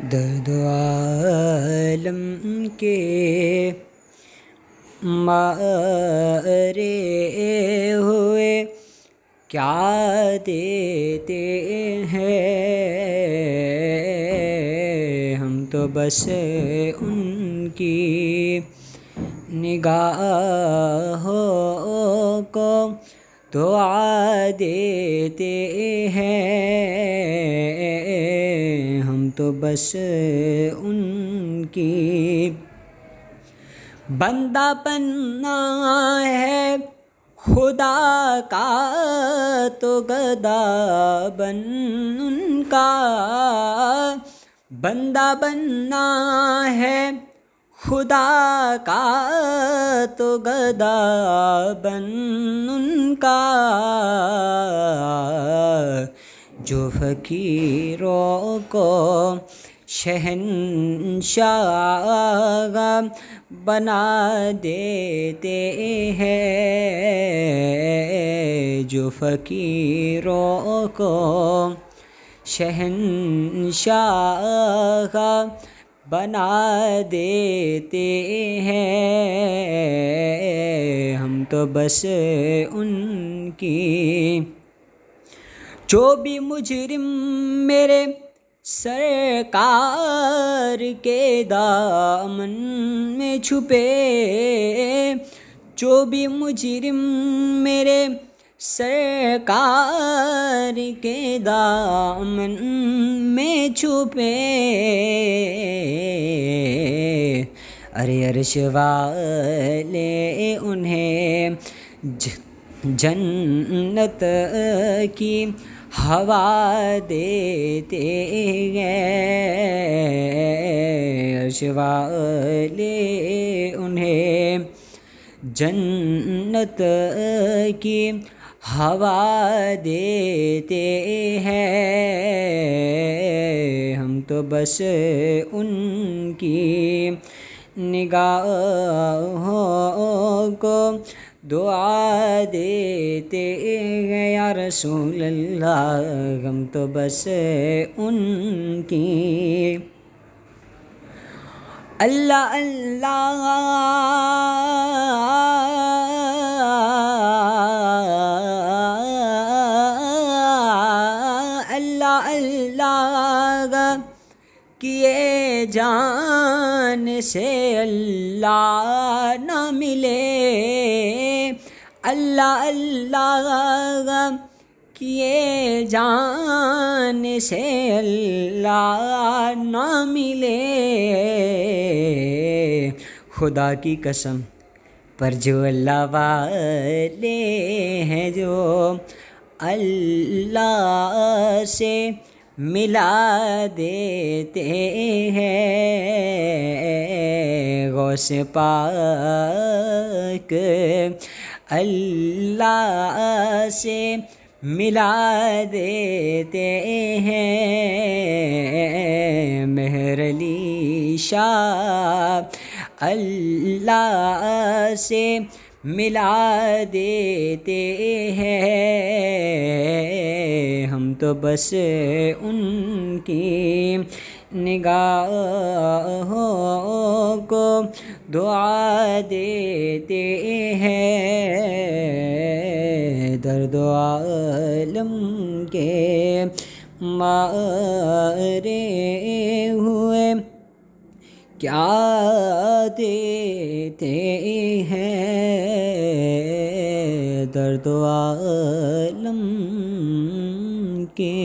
درد عالم کے مارے ہوئے کیا دیتے ہیں، ہم تو بس ان کی نگاہوں کو دعا دیتے ہیں، ہم تو بس ان کی بندہ بننا ہے خدا کا تو گدا بن ان کا، بندہ بننا ہے خدا کا تو گدا بن ان کا، جو فقیروں کو شہنشاہ بنا دیتے ہیں، جو فقیروں کو شہنشاہ بنا دیتے ہیں، ہم تو بس ان کی جو بھی مجرم میرے سرکار کے دامن میں چھپے، جو بھی مجرم میرے سرکار کے دامن میں چھپے، ارے عرش والے انہیں جنت کی ہوا دیتے ہیں، عرش والے انہیں جنت کی ہوا دیتے ہیں، ہم تو بس ان کی نگاہوں کو دعا دیتے ہیں، یا رسول اللہ ہم تو بس ان کی اللہ اللہ اللہ اللہ کیے جان سے اللہ نہ ملے، اللہ اللہ کیے جان سے اللہ نہ ملے، خدا کی قسم پر جو اللہ والے ہیں، جو اللہ سے ملا دیتے ہیں، غوث پاک اللہ سے ملا دیتے ہیں، مہر علی شاہ اللہ سے ملا دیتے ہیں، ہم تو بس ان کی نگاہوں کو دعا دیتے ہیں، درد عالم کے مارے ہوئے کیا دیتے ہیں، درد عالم کے